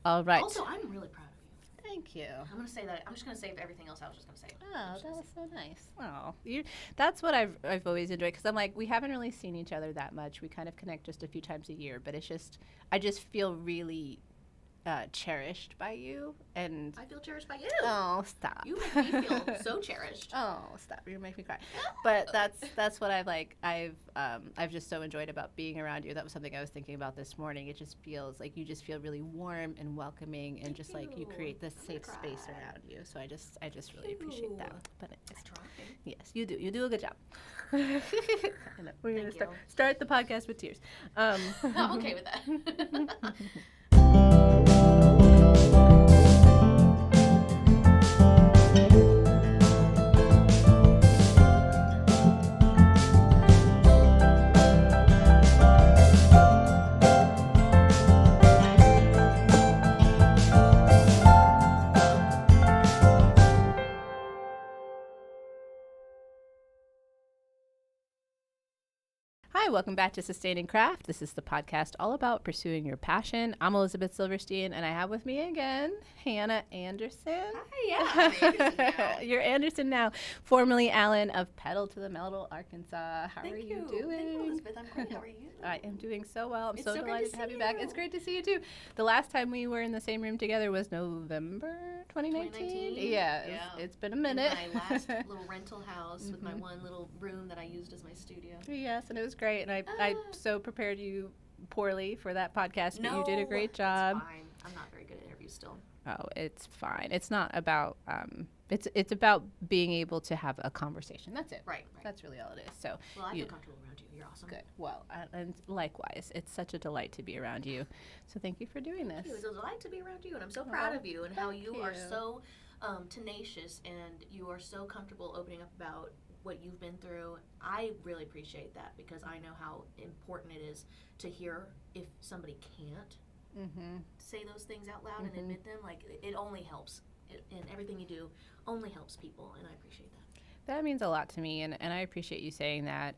All right. Also, I'm really proud of you. Thank you. I'm going to say that. I'm just going to say everything else I was just going to say. Oh, that was so nice. Oh, that's what I've always enjoyed, because I'm like, we haven't really seen each other that much. We kind of connect just a few times a year, but I just feel really cherished by you, and I feel cherished by you. oh, stop! You make me feel so cherished. Oh, stop! You make me cry. But that's what I've just so enjoyed about being around you. That was something I was thinking about this morning. It just feels like you just feel really warm and welcoming, and just like you create this safe space around you. So I just really appreciate that. But I try. yes, you do. You do a good job. We're gonna Thank you. start the podcast with tears. I'm okay with that. Hi, welcome back to Sustaining Craft. This is the podcast all about pursuing your passion. I'm Elizabeth Silverstein, and I have with me again Hannah Anderson. Hi, yeah. I'm Anderson now. You're Anderson now, formerly Alan of Petal to the Metal, Arkansas. How Thank are you you doing? Thank you, Elizabeth. I'm great. How are you? I am doing so well. I'm It's so so great delighted to to have see you back. you. It's great to see you too. The last time we were in the same room together was November 2019. Yeah, it's been a minute. In my last little rental house with my one little room that I used as my studio. Yes, and it was great. And I so prepared you poorly for that podcast, but you did a great It's job. fine. I'm not very good at interviews still. Oh, it's fine. It's not about it's about being able to have a conversation. That's it. Right. That's really all it is. So Well, I feel comfortable around you. You're awesome. good. Well, and likewise, it's such a delight to be around you. So thank you for doing this. It's a delight to be around you, and I'm so proud of you and how you are you. so tenacious and you are so comfortable opening up about what you've been through. I really appreciate that because I know how important it is to hear if somebody can't say those things out loud and admit them. Like, it only helps. And everything you do only helps people, and I appreciate that. That means a lot to me, and I appreciate you saying that.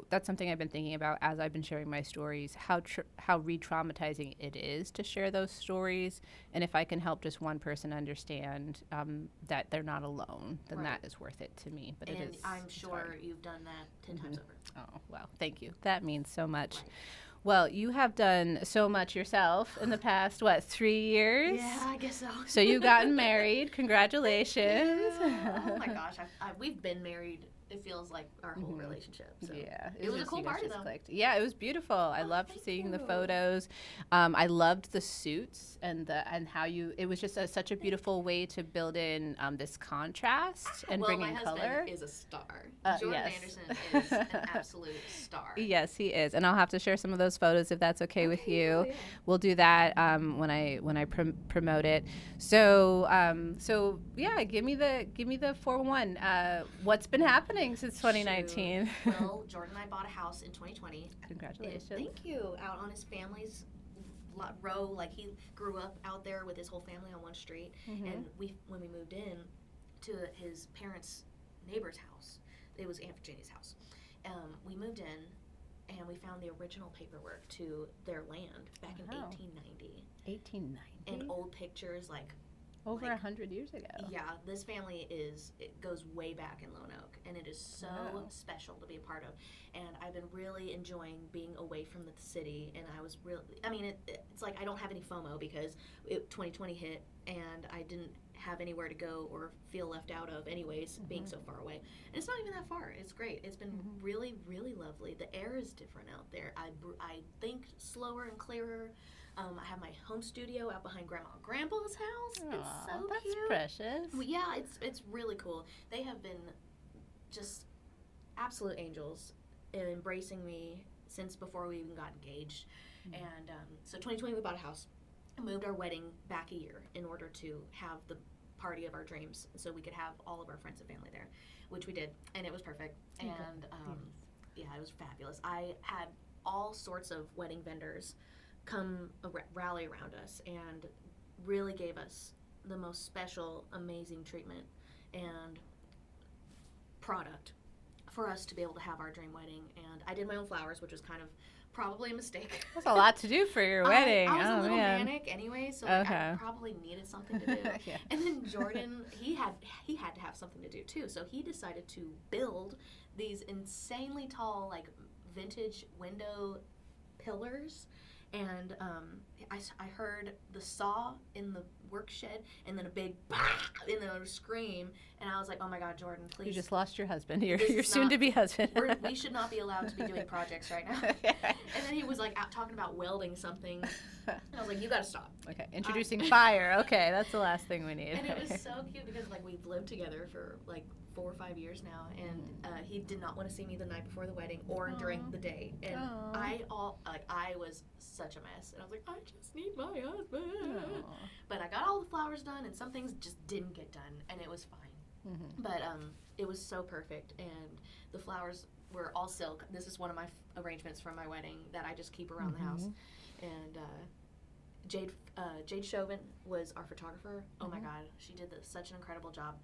That's something I've been thinking about as I've been sharing my stories, how re-traumatizing it is to share those stories. And if I can help just one person understand that they're not alone, then that is worth it to me. But and it is, I'm sure you've done that 10 times over. Oh, wow. Thank you. That means so much. Right. Well, you have done so much yourself in the past, 3 years? Yeah, I guess so. So you've gotten married. Congratulations. Oh my gosh, we've been married. It feels like our whole relationship. So. Yeah, it was a cool party though. Clicked. Yeah, it was beautiful. I loved seeing the photos. I loved the suits and how it was just such a beautiful way to build in this contrast and bring in color. My husband is a star. Jordan Anderson is an absolute star. Yes, he is, and I'll have to share some of those photos if that's okay with you. Yeah. We'll do that when I promote it. So yeah, give me the 411. What's been happening since 2019? Well, Jordan and I bought a house in 2020. Congratulations. Thank you. Out on his family's row, like he grew up out there with his whole family on one street. And when we moved in to his parents' neighbor's house, it was Aunt Virginia's house. We moved in and we found the original paperwork to their land back in 1890. 1890? And old pictures over 100 years ago. Yeah, this family it goes way back in Lone Oak, and it is so special to be a part of. And I've been really enjoying being away from the city, and it's like I don't have any FOMO because 2020 hit, and I didn't have anywhere to go or feel left out of anyways, being so far away. And it's not even that far. It's great. It's been really, really lovely. The air is different out there. I think slower and clearer. I have my home studio out behind Grandma and Grandpa's house. Aww, it's so that's cute. Precious. Well, yeah, it's really cool. They have been just absolute angels in embracing me since before we even got engaged. And so 2020 we bought a house. Moved our wedding back a year in order to have the party of our dreams so we could have all of our friends and family there, which we did, and it was perfect. And yeah, it was fabulous. I had all sorts of wedding vendors come rally around us and really gave us the most special, amazing treatment and product for us to be able to have our dream wedding. And I did my own flowers, which was kind of probably a mistake. That's a lot to do for your wedding. I was a little man. manic anyway, so like, Okay. I probably needed something to do. Yeah. And then Jordan, he had to have something to do too, so he decided to build these insanely tall, like vintage window pillars. And I heard the saw in the work shed, and then a big bah, and then a scream, and I was like, "Oh my God, Jordan, please!" You just lost your husband. Your is soon-to-be husband. we should not be allowed to be doing projects right now. And then he was like out talking about welding something, and I was like, "You got to stop." Okay, introducing fire. Okay, that's the last thing we need. And it was so cute because like we've lived together for like 4 or 5 years now, and he did not want to see me the night before the wedding or during the day, and I was such a mess, and I was like, I just need my husband. But I got all the flowers done, and some things just didn't get done, and it was fine. But it was so perfect, and the flowers were all silk. This is one of my arrangements from my wedding that I just keep around the house, and Jade Chauvin was our photographer. Oh my God, she did such an incredible job.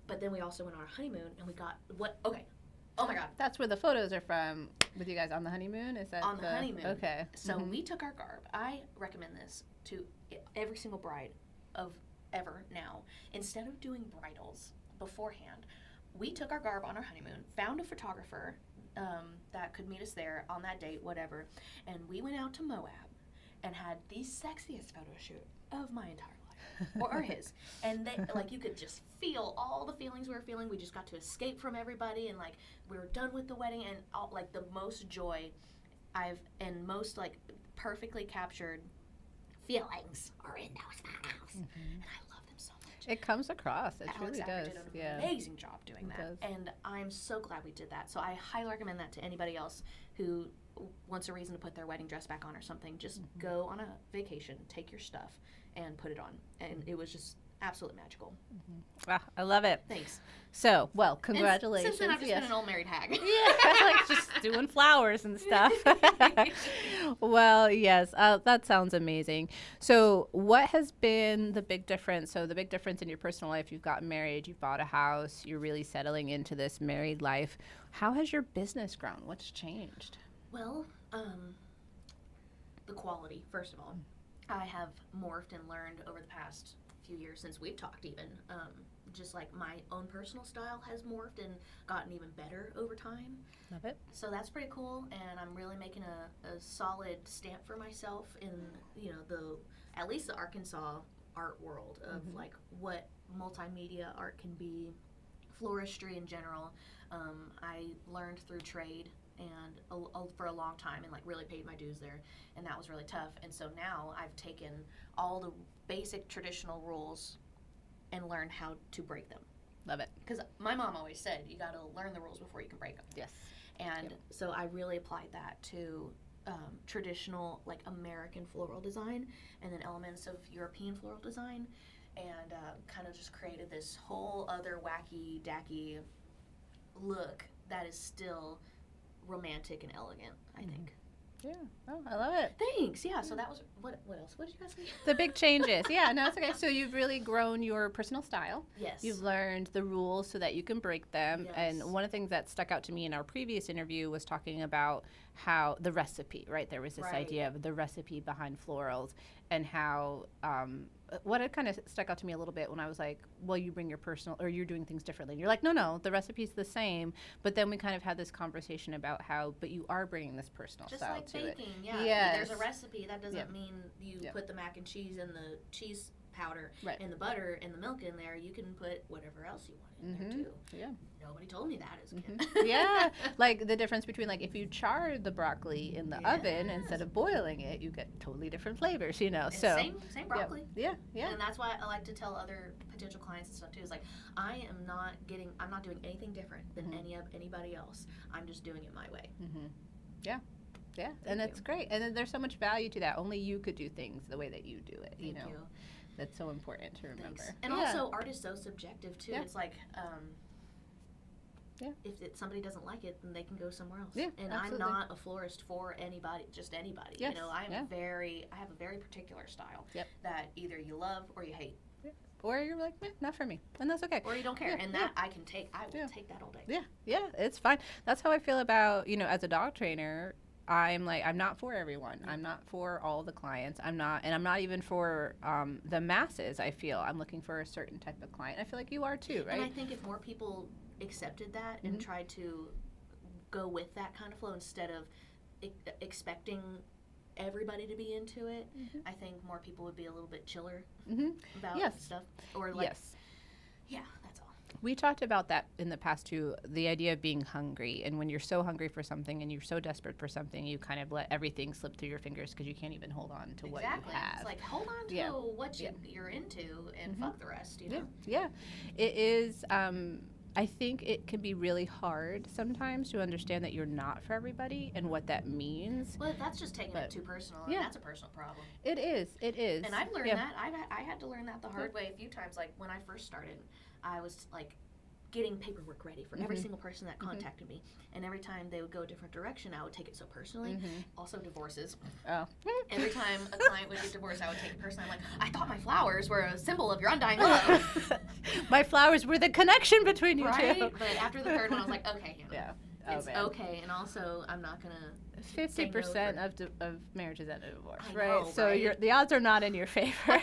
But then we also went on our honeymoon, and we got oh my God. That's where the photos are from with you guys on the honeymoon? Is that on the honeymoon? Okay. So we took our garb. I recommend this to every single bride of ever now. Instead of doing bridals beforehand, we took our garb on our honeymoon, found a photographer that could meet us there on that date, whatever, and we went out to Moab and had the sexiest photo shoot of my entire life, or his. And they, like, you could just feel all the feelings we were feeling. We just got to escape from everybody, and like we were done with the wedding, and all, like the most joy and most like perfectly captured feelings are in those photos, and I love them so much. It comes across. It really Alexander does. did an amazing job doing that, does. and I'm so glad we did that. So I highly recommend that to anybody else who wants a reason to put their wedding dress back on or something. Just go on a vacation, take your stuff, and put it on. And it was just absolutely magical. Wow, I love it. Thanks. So, well, congratulations. And since then, I've just been an old married hag. Yeah, like just doing flowers and stuff. Well, yes, that sounds amazing. So what has been the big difference? So the big difference in your personal life, you've gotten married, you've bought a house, you're really settling into this married life. How has your business grown? What's changed? Well, the quality, first of all. I have morphed and learned over the past few years since we've talked even. Just like my own personal style has morphed and gotten even better over time. Love it. So that's pretty cool, and I'm really making a solid stamp for myself in, you know, at least the Arkansas art world of like what multimedia art can be, floristry in general. I learned through trade and for a long time and like really paid my dues there, and that was really tough. And so now I've taken all the basic traditional rules and learned how to break them. Love it. Because my mom always said you got to learn the rules before you can break them. Yes. And so I really applied that to traditional like American floral design and then elements of European floral design, and kind of just created this whole other wacky dacky look that is still romantic and elegant, I think. Yeah. Oh, I love it. Thanks. Yeah. So that was what else? What did you ask me? The big changes. Yeah, no, it's okay. So you've really grown your personal style. Yes. You've learned the rules so that you can break them. Yes. And one of the things that stuck out to me in our previous interview was talking about how the recipe, right? There was this idea of the recipe behind florals, and how what had kind of stuck out to me a little bit when I was like, well, you bring your personal, or you're doing things differently. And you're like, no, the recipe's the same. But then we kind of had this conversation about how, but you are bringing this personal just style like to it. baking. Yeah. Yes. There's a recipe. That doesn't mean you put the mac and cheese and the cheese powder and the butter and the milk in there. You can put whatever else you want in there too. Yeah. Nobody told me that as a kid. Yeah. Like the difference between like if you char the broccoli in the oven instead of boiling it, you get totally different flavors, you know. And so same broccoli. Yeah. And that's why I like to tell other potential clients and stuff too. Is like I'm not doing anything different than anybody else. I'm just doing it my way. Yeah. Yeah. And it's great. And then there's so much value to that. Only you could do things the way that you do it. Thank you. That's so important to remember. Thanks. And also, art is so subjective too. It's like, if somebody doesn't like it, then they can go somewhere else. Yeah, and absolutely. I'm not a florist for anybody, just anybody. Yes. You know, I have a very particular style that either you love or you hate. Yeah. Or you're like, not for me, and that's okay. Or you don't care, and that I can take. I will take that all day. Yeah, it's fine. That's how I feel about, as a dog trainer. I'm like, I'm not for everyone. I'm not for all the clients. I'm not even for the masses. I feel I'm looking for a certain type of client. I feel like you are too, right? And I think if more people accepted that and tried to go with that kind of flow instead of expecting everybody to be into it, I think more people would be a little bit chiller about stuff. Or like, yeah, that's all. We talked about that in the past too, the idea of being hungry. And when you're so hungry for something and you're so desperate for something, you kind of let everything slip through your fingers because you can't even hold on to what you have. It's like, hold on to what you're into and fuck the rest, you know? Yeah. It is, I think it can be really hard sometimes to understand that you're not for everybody and what that means. Well, that's just taking it too personal, and that's a personal problem. It is. And I've learned that. I had to learn that the hard way a few times. Like, when I first started, I was, like, getting paperwork ready for every single person that contacted me. And every time they would go a different direction, I would take it so personally. Also, divorces. Oh. Every time a client would get divorced, I would take it personally. I'm like, I thought my flowers were a symbol of your undying love. My flowers were the connection between you two. But after the third one, I was like, okay, Hannah. Yeah. It's okay, and also I'm not gonna. 50% of marriages end in divorce, I right? know, so right? the odds are not in your favor.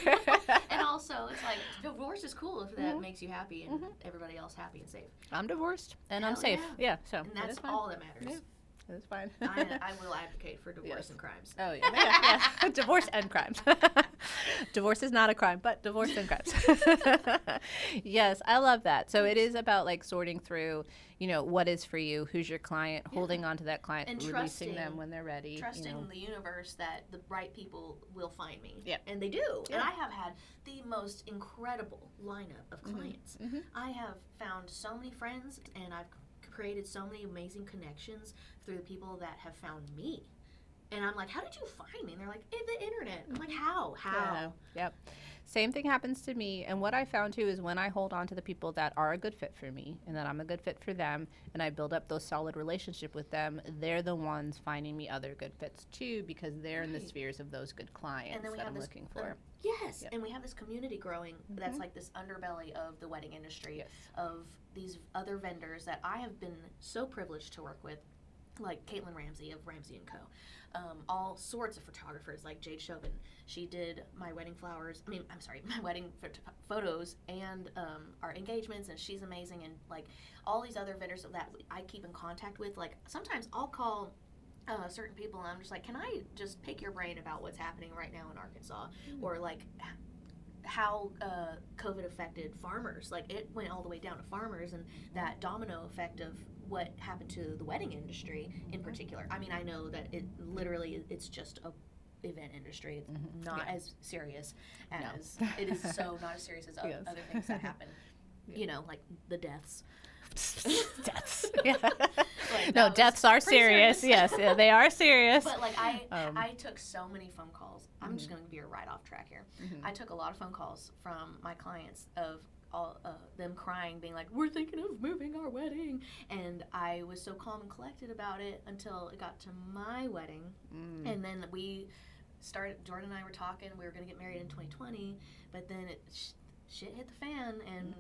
And also, it's like, divorce is cool if that makes you happy and everybody else happy and safe. I'm divorced and Hell I'm safe. Yeah, so and that's all that matters. That's fine. I will advocate for divorce and crimes. Oh yeah. Divorce and crimes. Divorce is not a crime, but divorce and crimes. Yes, I love that. So it is about like sorting through, what is for you, who's your client, holding on to that client, and releasing them when they're ready. Trusting the universe that the right people will find me. Yeah. And they do. Yeah. And I have had the most incredible lineup of clients. I have found so many friends, and I've created so many amazing connections through the people that have found me. And I'm like, how did you find me? And they're like, the internet. I'm like, how? Yeah. Yep. Same thing happens to me. And what I found too is when I hold on to the people that are a good fit for me and that I'm a good fit for them, and I build up those solid relationship with them, they're the ones finding me other good fits too, because they're in the spheres of those good clients that I'm looking for. Yes. Yep. And we have this community growing that's like this underbelly of the wedding industry, of these other vendors that I have been so privileged to work with, like Caitlin Ramsey of Ramsey & Co. All sorts of photographers like Jade Chauvin. She did my wedding flowers. My wedding photos and our engagements, and she's amazing. And like all these other vendors that I keep in contact with. Like sometimes I'll call certain people, and I'm just like, can I just pick your brain about what's happening right now in Arkansas, or like how COVID affected farmers? Like it went all the way down to farmers, and that domino effect of what happened to the wedding industry in particular. I mean, I know that it's just a event industry. It's not as serious as it is. So not as serious as other things that happen. Like the deaths. Deaths. Yeah. No, deaths are serious. Yes, they are serious. But like I took so many phone calls. I'm just going to be right off track here. I took a lot of phone calls from my clients of all them crying, being like, we're thinking of moving our wedding. And I was so calm and collected about it until it got to my wedding. And then we started, Jordan and I were talking, we were going to get married in 2020, but then shit hit the fan, and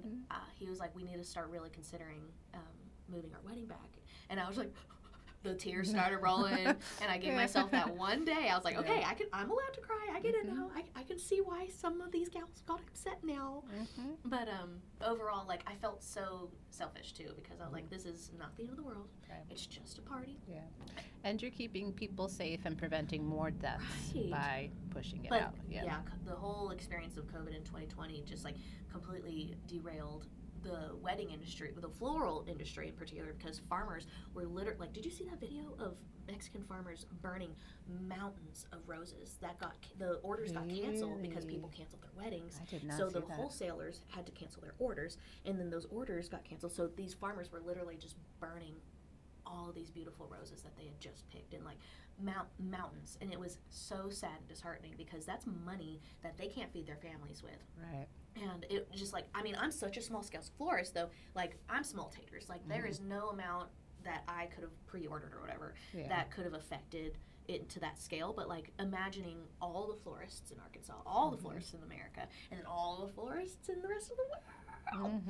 he was like, we need to start really considering moving our wedding back. And I was like, the tears started rolling, and I gave myself that one day. I was like, okay, I'm allowed to cry. I get it now. I can see why some of these gals got upset now. But overall, like, I felt so selfish too, because I was like, this is not the end of the world. Right. It's just a party. Yeah. And you're keeping people safe and preventing more deaths by pushing it out. Yeah, the whole experience of COVID in 2020 just like completely derailed the wedding industry, the floral industry in particular, because farmers were literally, like, did you see that video of Mexican farmers burning mountains of roses that the orders got canceled because people canceled their weddings? I did not so see the that. wholesalers had to cancel their orders, and then those orders got canceled. So these farmers were literally just burning all of these beautiful roses that they had just picked in like mountains, and it was so sad and disheartening because that's money that they can't feed their families with. Right. And it just like, I mean, I'm such a small scale florist though, like I'm small taters, like there is no amount that I could have pre-ordered or whatever that could have affected it to that scale. But like imagining all the florists in Arkansas, all the florists in America, and then all the florists in the rest of the world,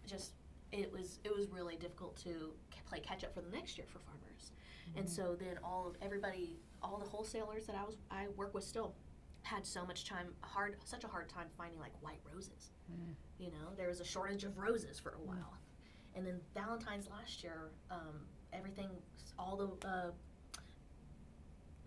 just it was really difficult to play catch up for the next year for farmers. And so then all the wholesalers that I work with still had such a hard time finding like white roses. You know, there was a shortage of roses for a while. And then Valentine's last year, all the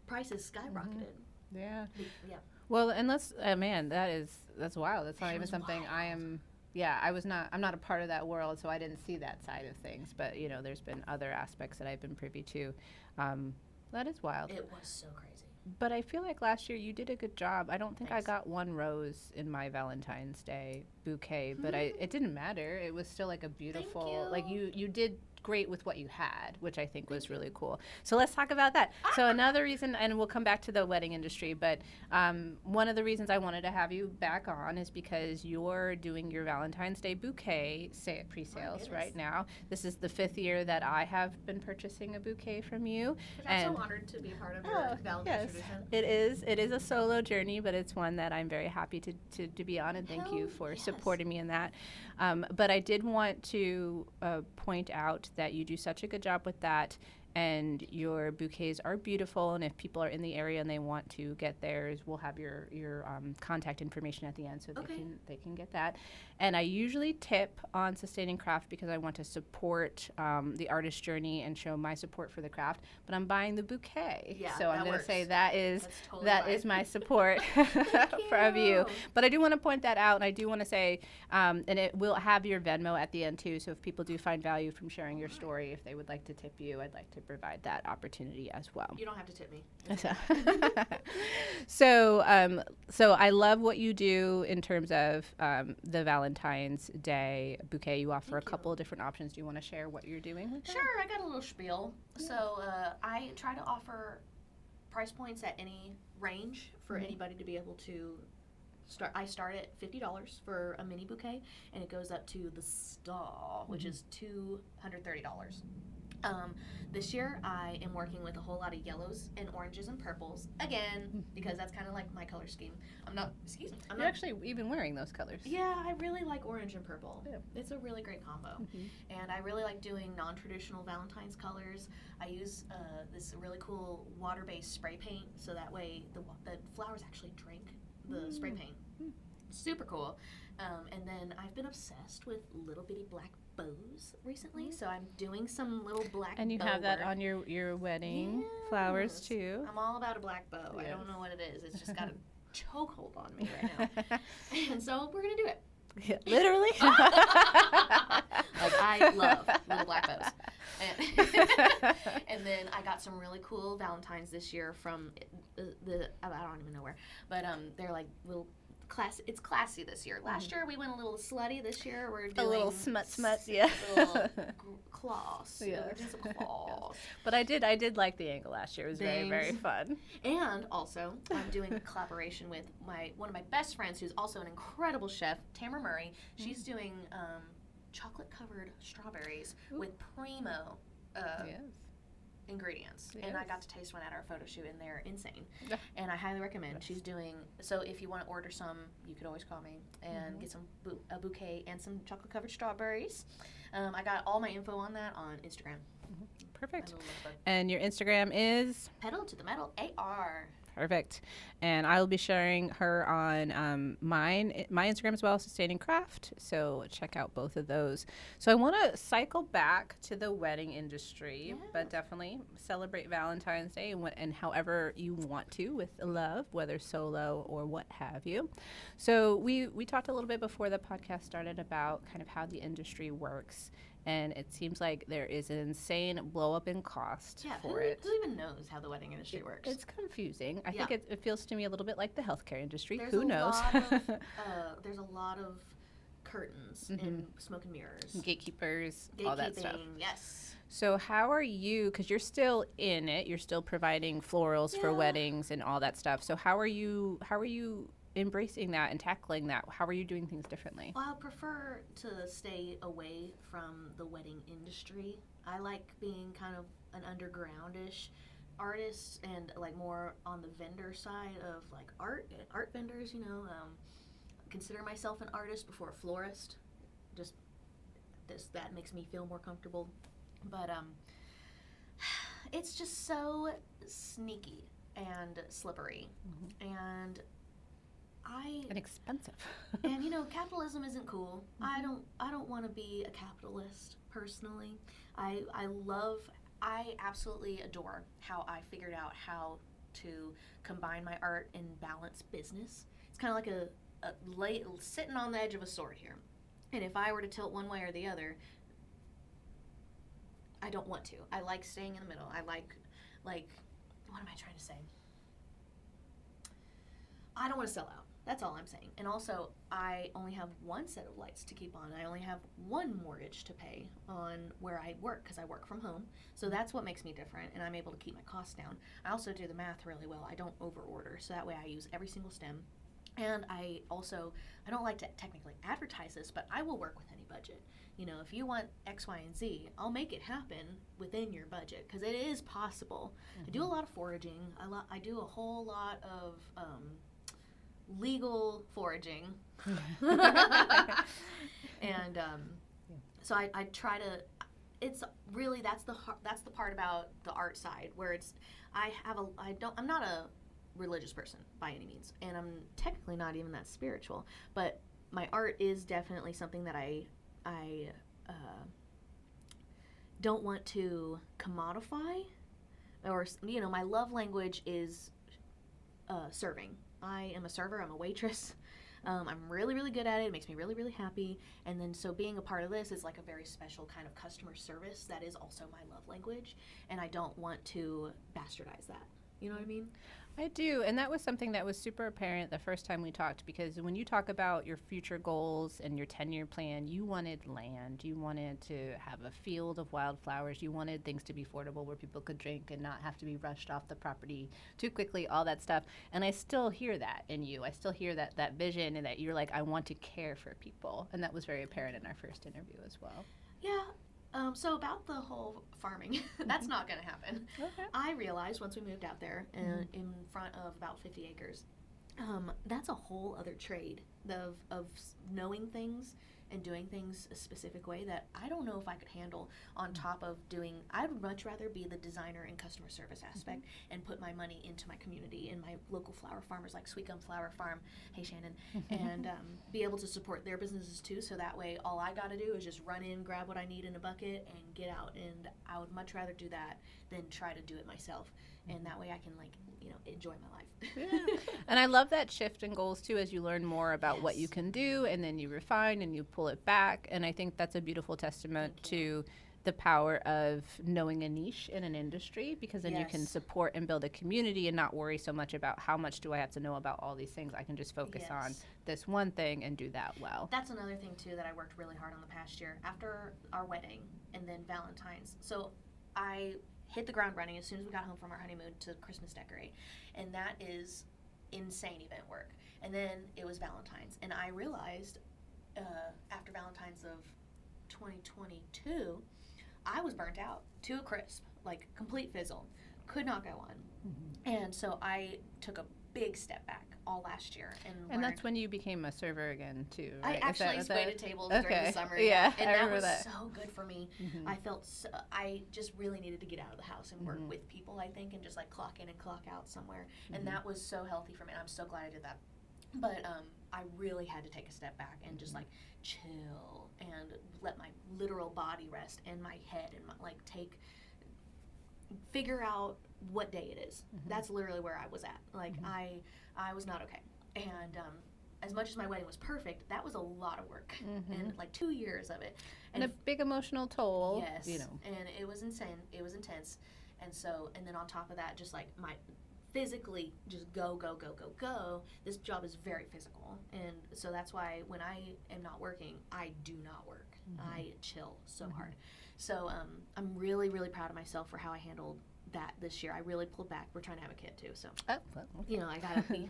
prices skyrocketed. Yeah. Yeah. Well, and that's that's wild. That's not even something I am. Yeah, I'm not a part of that world, so I didn't see that side of things. But you know, there's been other aspects that I've been privy to. That is wild. It was so crazy. But I feel like last year you did a good job. I don't think Thanks. I got one rose in my Valentine's Day bouquet, but it didn't matter. It was still like a beautiful, like you did great with what you had, which I think was really cool. So let's talk about that. So another reason, and we'll come back to the wedding industry, but one of the reasons I wanted to have you back on is because you're doing your Valentine's Day bouquet pre-sales right now. This is the 5th year that I have been purchasing a bouquet from you. Which I'm so honored to be part of your Valentine's tradition. It is a solo journey, but it's one that I'm very happy to be on, and thank you for supporting me in that. But I did want to point out that you do such a good job with that, and your bouquets are beautiful, and if people are in the area and they want to get theirs, we'll have your contact information at the end so they can get that. And I usually tip on Sustaining Craft because I want to support the artist journey and show my support for the craft, but I'm buying the bouquet. Yeah, so I'm going to say that is my support from you. But I do want to point that out, and I do want to say, and it will have your Venmo at the end too, so if people do find value from sharing your story, if they would like to tip you, I'd like to provide that opportunity as well. You don't have to tip me. So I love what you do in terms of the Valentine's Day bouquet. You offer a couple of different options. Do you want to share what you're doing with that? Sure, I got a little spiel. Yeah. So I try to offer price points at any range for anybody to be able to start. I start at $50 for a mini bouquet, and it goes up to the star, which is $230. This year I am working with a whole lot of yellows and oranges and purples again because that's kind of like my color scheme. You're actually even wearing those colors. Yeah, I really like orange and purple. Yeah. It's a really great combo. And I really like doing non-traditional Valentine's colors. I use this really cool water-based spray paint so that way the flowers actually drink the spray paint. Super cool. And then I've been obsessed with little bitty black bows recently, so I'm doing some little black bow. And you have that on your wedding flowers too. I'm all about a black bow. Yes. I don't know what it is. It's just got a chokehold on me right now. And so we're going to do it. Yeah, literally? Like, I love little black bows. And then I got some really cool Valentines this year from I don't even know where, but they're like little it's classy this year. Last year we went a little slutty. This year we're doing a little smut, yeah. Little claws. Yeah. We're doing some claws. But I did like the angle last year. It was very, very fun. And also I'm doing a collaboration with one of my best friends who's also an incredible chef, Tamara Murray. She's doing chocolate covered strawberries with primo ingredients. Yes. And I got to taste one at our photo shoot, and they're insane. And I highly recommend. Yes. She's doing, so if you want to order some, you could always call me and get a bouquet and some chocolate covered strawberries. I got all my info on that on Instagram. Perfect. And your Instagram is? Petal to the Metal AR. Perfect. And I will be sharing her on my Instagram as well, Sustaining Craft. So check out both of those. So I want to cycle back to the wedding industry, but definitely celebrate Valentine's Day and however you want to with love, whether solo or what have you. So we talked a little bit before the podcast started about kind of how the industry works. And it seems like there is an insane blow up in cost for it. Who even knows how the wedding industry works? It's confusing. I think it feels to me a little bit like the healthcare industry. Who knows? There's a lot of curtains and smoke and mirrors. Gatekeepers, all that stuff. Yes. So how are you, because you're still in it, you're still providing florals for weddings and all that stuff. So how are you embracing that and tackling that? How are you doing things differently? Well, I prefer to stay away from the wedding industry. I like being kind of an undergroundish artist and like more on the vendor side of like art vendors, consider myself an artist before a florist. Just that makes me feel more comfortable. But it's just so sneaky and slippery. And And expensive. and capitalism isn't cool. I don't want to be a capitalist personally. I absolutely adore how I figured out how to combine my art and balance business. It's kind of like sitting on the edge of a sword here. And if I were to tilt one way or the other, I don't want to. I like staying in the middle. I like what am I trying to say? I don't want to sell out. That's all I'm saying. And also, I only have one set of lights to keep on. I only have one mortgage to pay on where I work because I work from home. So that's what makes me different, and I'm able to keep my costs down. I also do the math really well. I don't over order, so that way I use every single stem. And I don't like to technically advertise this, but I will work with any budget. If you want X, Y, and Z, I'll make it happen within your budget because it is possible. I do a lot of foraging. I do a whole lot of legal foraging. And so I try to, it's really, that's the part about the art side where I'm not a religious person by any means, and I'm technically not even that spiritual, but my art is definitely something that I don't want to commodify, or my love language is serving. I am a server. I'm a waitress. I'm really, really good at it. It makes me really, really happy. And then so being a part of this is like a very special kind of customer service that is also my love language, and I don't want to bastardize that. You know what I mean? I do, and that was something that was super apparent the first time we talked, because when you talk about your future goals and your 10-year plan, you wanted land, you wanted to have a field of wildflowers, you wanted things to be affordable where people could drink and not have to be rushed off the property too quickly, all that stuff. And I still hear that in you. I still hear that vision, and that you're like, I want to care for people. And that was very apparent in our first interview as well. Yeah. So about the whole farming, that's not going to happen. Okay. I realized once we moved out there in front of about 50 acres, that's a whole other trade of knowing things and doing things a specific way that I don't know if I could handle on top of doing. I'd much rather be the designer and customer service aspect and put my money into my community and my local flower farmers like Sweet Gum Flower Farm, hey Shannon, and be able to support their businesses too, so that way all I got to do is just run in, grab what I need in a bucket, and get out. And I would much rather do that than try to do it myself, and that way I can enjoy my life. Yeah. And I love that shift in goals too, as you learn more about what you can do, and then you refine and you pull it back. And I think that's a beautiful testament to the power of knowing a niche in an industry, because then you can support and build a community and not worry so much about how much do I have to know about all these things. I can just focus on this one thing and do that well. That's another thing too that I worked really hard on the past year after our wedding and then Valentine's. So I hit the ground running as soon as we got home from our honeymoon to Christmas decorate, and that is insane event work. And then it was Valentine's, and I realized after Valentine's of 2022 I was burnt out to a crisp, like complete fizzle, could not go on. And so I took a big step back all last year and that's when you became a server again too, right? I actually waited tables during the summer, and that was so good for me. I felt I just really needed to get out of the house and work with people, I think, and just like clock in and clock out somewhere, and that was so healthy for me, and I'm so glad I did that. But I really had to take a step back and just like chill and let my literal body rest, and my head, and figure out what day it is. That's literally where I was at. Like I was not okay. And as much as my wedding was perfect, that was a lot of work, and like 2 years of it, and a big emotional toll. Yes, and it was insane. It was intense, and then on top of that, just like my physically just go. This job is very physical, and so that's why when I am not working, I do not work. I chill so hard. So I'm really, really proud of myself for how I handled that this year. I really pulled back. We're trying to have a kid too, so I gotta be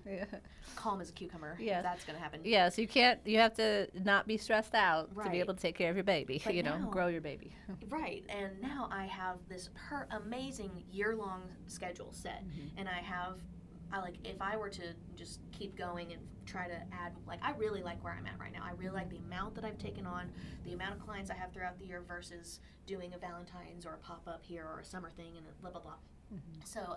calm as a cucumber. Yeah, that's gonna happen. Yeah, so you have to not be stressed out to be able to take care of your baby. But now, grow your baby. Right, and now I have this amazing year-long schedule set, and I have if I were to just keep going and try to add, like, I really like where I'm at right now. I really like the amount that I've taken on, the amount of clients I have throughout the year versus doing a Valentine's or a pop-up here or a summer thing and blah, blah, blah. Mm-hmm. So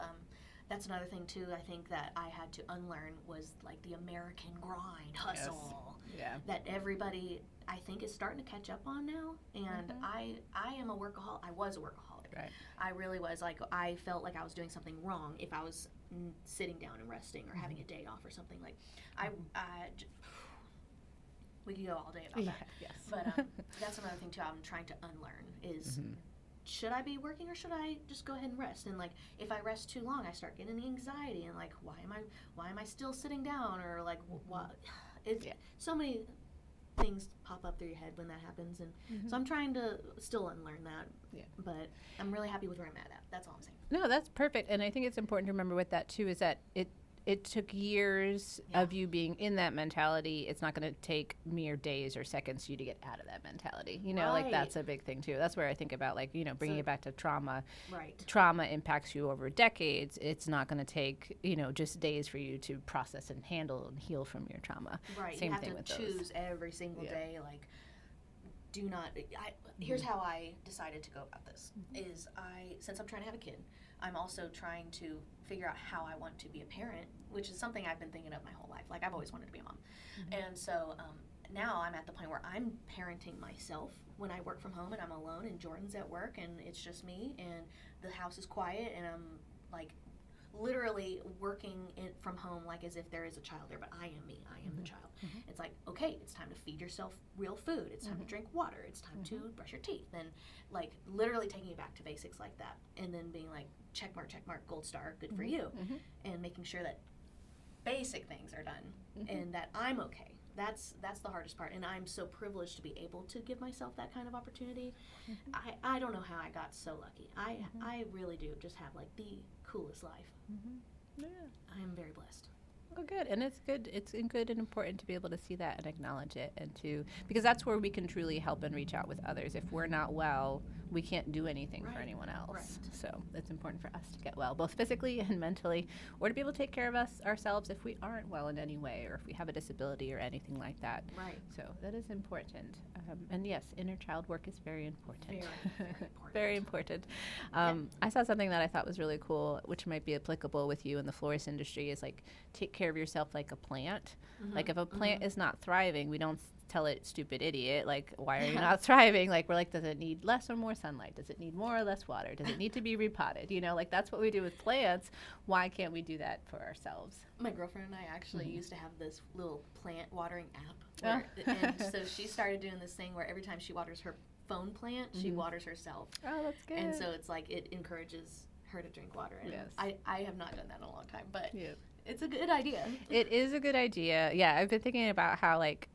that's another thing, too, I think that I had to unlearn was, like, the American grind, hustle. Yes. Yeah. That everybody, I think, is starting to catch up on now. And I am a workaholic. I was a workaholic. Right. I really was. Like, I felt like I was doing something wrong if I was sitting down and resting or having a day off or something. Like, we could go all day about that. Yes. But that's another thing, too, I'm trying to unlearn is should I be working or should I just go ahead and rest? And, like, if I rest too long, I start getting anxiety and, like, why am I still sitting down? Or, like, what? It's so many things pop up through your head when that happens. And so I'm trying to still unlearn that. Yeah. But I'm really happy with where I'm at. That's all I'm saying. No, that's perfect. And I think it's important to remember with that, too, is that it took years of you being in that mentality. It's not going to take mere days or seconds for you to get out of that mentality. You know, like that's a big thing too. That's where I think about, like, you know, bringing it back to trauma. Right. Trauma impacts you over decades. It's not going to take, you know, just days for you to process and handle and heal from your trauma. Right. Same you have thing to with choose those. every single day. Like, do not. Here's how I decided to go about this. Is since I'm trying to have a kid, I'm also trying to figure out how I want to be a parent, which is something I've been thinking of my whole life. Like, I've always wanted to be a mom. And so now I'm at the point where I'm parenting myself when I work from home and I'm alone and Jordan's at work and it's just me and the house is quiet and I'm, like, literally working from home like as if there is a child there, but I am me. I am the child. It's like, okay, it's time to feed yourself real food. It's time to drink water. It's time to brush your teeth. And, like, literally taking you back to basics like that. And then being like, check mark, gold star, good for you. And making sure that basic things are done and that I'm okay. That's the hardest part. And I'm so privileged to be able to give myself that kind of opportunity. I don't know how I got so lucky. I really do just have, like, the coolest life. Yeah. I am very blessed. Oh, good. And it's good. It's good and important to be able to see that and acknowledge it, and because that's where we can truly help and reach out with others. If we're not well, we can't do anything for anyone else. Right. So it's important for us to get well, both physically and mentally, or to be able to take care of ourselves if we aren't well in any way, or if we have a disability or anything like that. Right. So that is important. And yes, inner child work is very important. Very, very important. Very important. I saw something that I thought was really cool, which might be applicable with you in the florist industry, is, like, take care of yourself like a plant. Like, if a plant is not thriving, we don't tell it, stupid idiot, like, why are you not thriving? Like, we're like, does it need less or more sunlight? Does it need more or less water? Does it need to be repotted? You know, like, that's what we do with plants. Why can't we do that for ourselves? My girlfriend and I actually used to have this little plant watering app. And so she started doing this thing where every time she waters her phone plant, she waters herself. Oh, that's good. And so it's like it encourages her to drink water. And I have not done that in a long time, but it's a good idea. It is a good idea. Yeah, I've been thinking about how, like,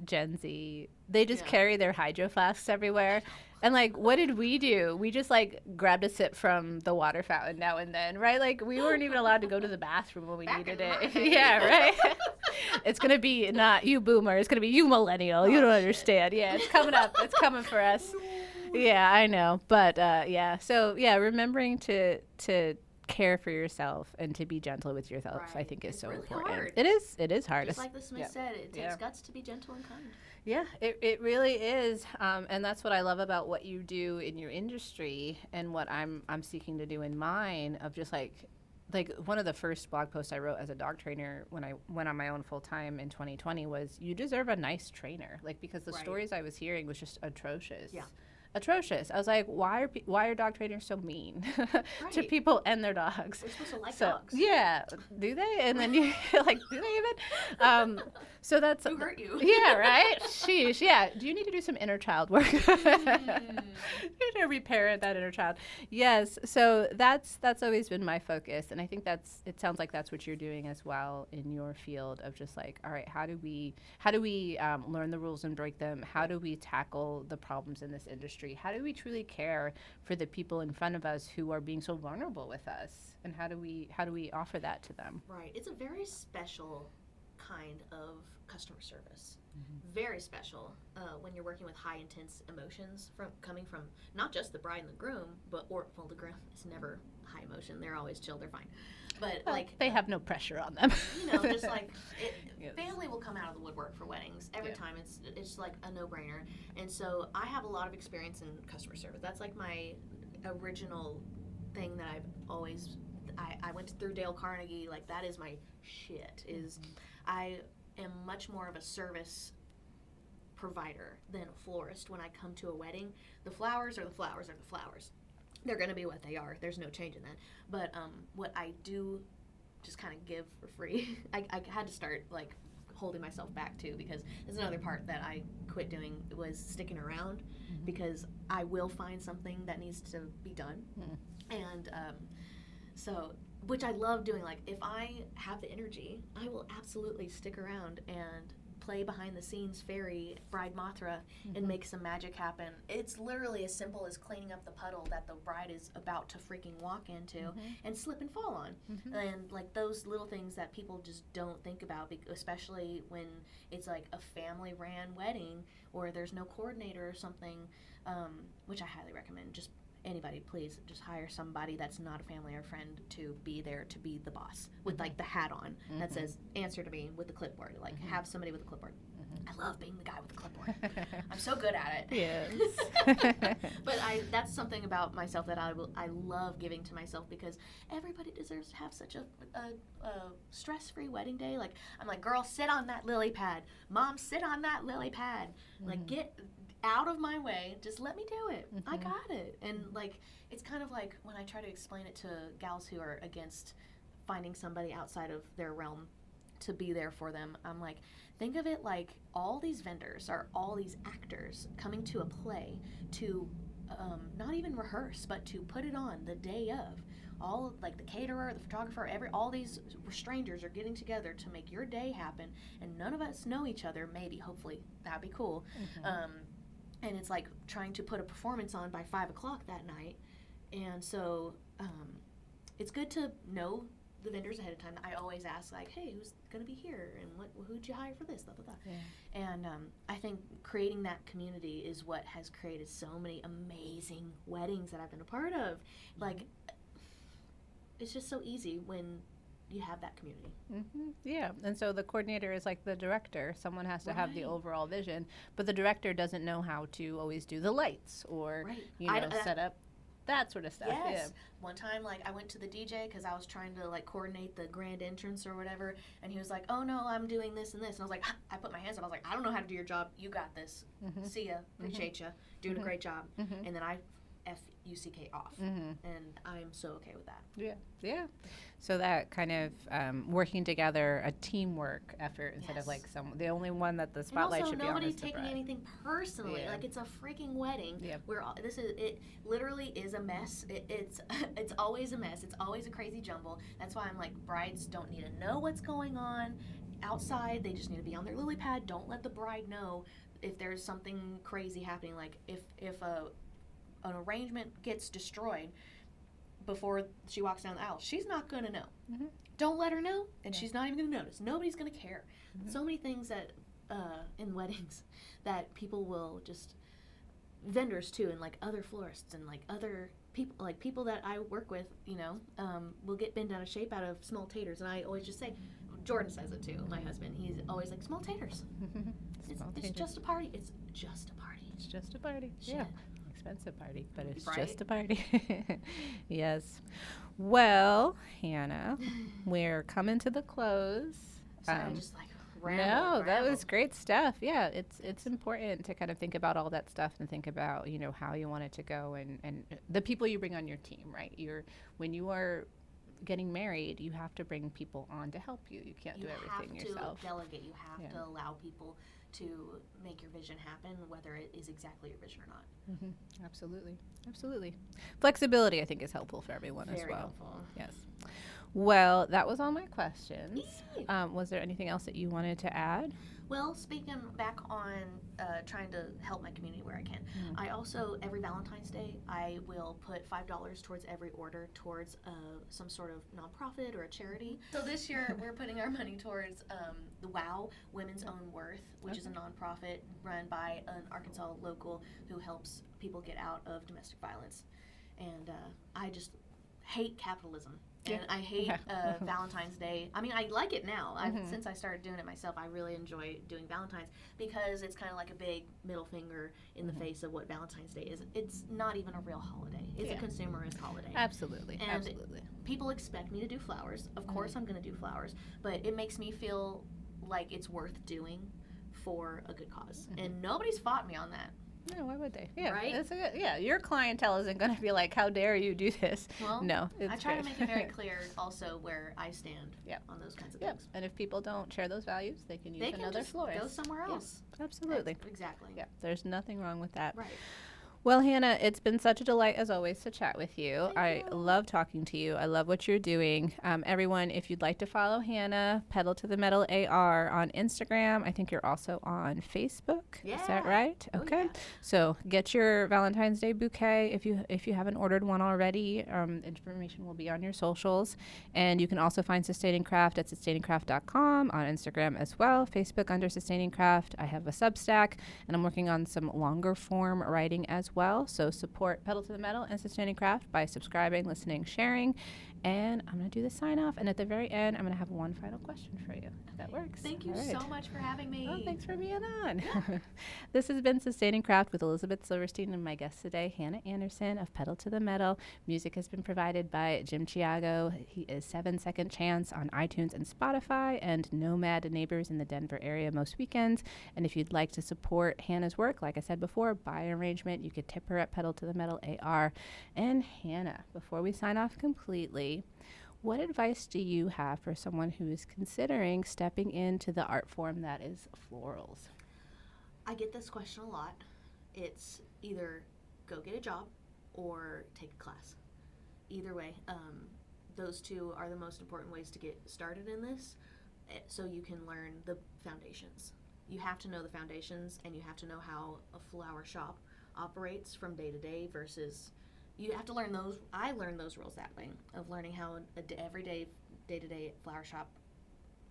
Gen Z, they just carry their hydro flasks everywhere. And, like, what did we do? We just, like, grabbed a sip from the water fountain now and then, right? Like, we weren't even allowed to go to the bathroom when we needed it. Yeah, right? It's going to be not you boomer. It's going to be you millennial. You don't understand. Yeah, it's coming up. It's coming for us. Yeah, I know. But, yeah. So, yeah, remembering to care for yourself and to be gentle with yourself, I think is so really important. hard. It is hard. Just like the Smith said, it takes guts to be gentle and kind. Yeah, it really is. And that's what I love about what you do in your industry and what I'm seeking to do in mine, of just like one of the first blog posts I wrote as a dog trainer when I went on my own full time in 2020 was, you deserve a nice trainer. Like, because the stories I was hearing was just atrocious. Yeah. Atrocious. I was like, why are dog trainers so mean to people and their dogs? We're supposed to like dogs. Yeah, do they? And then you like, do they even? So that's who hurt you? Yeah, right. Sheesh. Yeah. Do you need to do some inner child work? You need to reparent that inner child. Yes. So that's always been my focus, and I think it sounds like that's what you're doing as well in your field of just like, all right, how do we learn the rules and break them? How do we tackle the problems in this industry? How do we truly care for the people in front of us who are being so vulnerable with us? And how do we offer that to them? Right. It's a very special kind of customer service. Very special when you're working with high intense emotions coming from not just the bride and the groom, the groom is never high emotion. They're always chill. They're fine. But Well, like they have no pressure on them. just like Yes. family will come out of the woodwork for weddings every time. It's like a no-brainer. And so I have a lot of experience in customer service. That's like my original thing that I've always I went through Dale Carnegie. Like that is my shit. Is I am much more of a service provider than a florist when I come to a wedding. The flowers are the flowers are the flowers. They're going to be what they are. There's no change in that. But what I do just kind of give for free, I had to start like holding myself back too, because there's another part that I quit doing was sticking around, because I will find something that needs to be done. And so, which I love doing. Like if I have the energy, I will absolutely stick around and play behind the scenes fairy bride Mothra and make some magic happen. It's literally as simple as cleaning up the puddle that the bride is about to freaking walk into and slip and fall on. And like those little things that people just don't think about, especially when it's like a family ran wedding or there's no coordinator or something, which I highly recommend. Just anybody, please just hire somebody that's not a family or friend to be there to be the boss with like the hat on that says answer to me with the clipboard. Like have somebody with a clipboard. I love being the guy with the clipboard. I'm so good at it. Yes. But that's something about myself that I love giving to myself, because everybody deserves to have such a stress-free wedding day. Like I'm like, girl, sit on that lily pad. Mom, sit on that lily pad. Like get out of my way, just let me do it. I got it. And like it's kind of like when I try to explain it to gals who are against finding somebody outside of their realm to be there for them, I'm like, think of it like all these vendors are all these actors coming to a play to not even rehearse, but to put it on the day of. All like the caterer, the photographer, all these strangers are getting together to make your day happen, and none of us know each other. Maybe, hopefully, that'd be cool. And it's like trying to put a performance on by 5 o'clock that night. And so it's good to know the vendors ahead of time. I always ask, like, hey, who's going to be here? And who'd you hire for this? Blah, blah, blah. Yeah. And I think creating that community is what has created so many amazing weddings that I've been a part of. Like, it's just so easy when you have that community. Yeah, and so the coordinator is like the director. Someone has to have the overall vision, but the director doesn't know how to always do the lights or set up that sort of stuff. Yes. Yeah. One time, like I went to the DJ because I was trying to like coordinate the grand entrance or whatever, and he was like, "Oh no, I'm doing this and this," and I was like, I put my hands up. I was like, "I don't know how to do your job. You got this. See ya. Appreciate ya. Doing a great job." And then I FUCK off, and I'm so okay with that. Yeah. So that kind of working together, a teamwork effort instead of like the only one that the spotlight should be on is the bride. Nobody's taking anything personally. Like it's a freaking wedding. Where it literally is a mess. It's always a mess. It's always a crazy jumble. That's why I'm like, brides don't need to know what's going on outside. They just need to be on their lily pad. Don't let the bride know if there's something crazy happening. Like if an arrangement gets destroyed before she walks down the aisle, she's not going to know. Don't let her know, and she's not even going to notice. Nobody's going to care. So many things that in weddings that people will just, vendors too, and like other florists and like other people, like people that I work with, will get bent out of shape out of small taters. And I always just say, Jordan says it too, my husband, he's always like, small taters. It's just a party. It's just a party. It's just a party. Shit. Yeah. Expensive party, but it's Right? just a party. Yes. Well, Hannah, we're coming to the close. Sorry, I just like rambled. That was great stuff. Yeah, it's important to kind of think about all that stuff and think about how you want it to go and the people you bring on your team. Right? When you are getting married, you have to bring people on to help you. You can't do everything yourself. You have to delegate. You have to allow people to make your vision happen, whether it is exactly your vision or not. Absolutely. Flexibility, I think, is helpful for everyone as well. Very helpful. Yes. Well, that was all my questions. Was there anything else that you wanted to add? Well, speaking back on trying to help my community where I can, I also, every Valentine's Day, I will put $5 towards every order towards some sort of nonprofit or a charity. So this year, we're putting our money towards the WOW, Women's Own Worth, which is a nonprofit run by an Arkansas local who helps people get out of domestic violence. And I just hate capitalism. And I hate Yeah. Valentine's Day. I mean, I like it now. Since I started doing it myself, I really enjoy doing Valentine's because it's kind of like a big middle finger in the face of what Valentine's Day is. It's not even a real holiday. It's a consumerist holiday. Absolutely. And Absolutely. people expect me to do flowers. Of course I'm going to do flowers, but it makes me feel like it's worth doing for a good cause. And nobody's fought me on that. No, why would they? Yeah, Right? Your clientele isn't going to be like, "How dare you do this?" Well, no, I try good. to make it very clear also where I stand on those kinds of things. And if people don't share those values, they can use They can another just florist. go somewhere else. Absolutely. Exactly. Yeah, there's nothing wrong with that. Right. Well, Hannah, it's been such a delight as always to chat with you. Thank you. Love talking to you. I love what you're doing. Everyone, if you'd like to follow Hannah, Petal to the Metal AR on Instagram. I think you're also on Facebook. Yeah. Is that right? Oh, Okay. yeah. So get your Valentine's Day bouquet if you haven't ordered one already. Information will be on your socials, and you can also find Sustaining Craft at sustainingcraft.com, on Instagram as well. Facebook under Sustaining Craft. I have a Substack, and I'm working on some longer form writing as well. So support Petal to the Metal and Sustaining Craft by subscribing, listening, sharing. And I'm going to do the sign off. And at the very end, I'm going to have one final question for you, if that works. Thank you All right. so much for having me. Oh, thanks for being on. This has been Sustaining Craft with Elizabeth Silverstein and my guest today, Hannah Anderson of Petal to the Metal. Music has been provided by Jim Ciago. He is 7 Second Chance on iTunes and Spotify, and Nomad Neighbors in the Denver area most weekends. And if you'd like to support Hannah's work, like I said before, by arrangement, you could tip her at Petal to the Metal AR. And Hannah, before we sign off completely, what advice do you have for someone who is considering stepping into the art form that is florals? I get this question a lot. It's either go get a job or take a class. Either way, those two are the most important ways to get started in this, so you can learn the foundations. You have to know the foundations, and you have to know how a flower shop operates from day to day versus you have to learn those. I learned those rules that way, of learning how everyday, day-to-day flower shop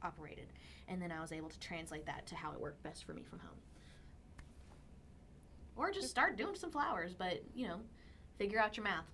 operated. And then I was able to translate that to how it worked best for me from home. Or just start doing some flowers, but, figure out your math.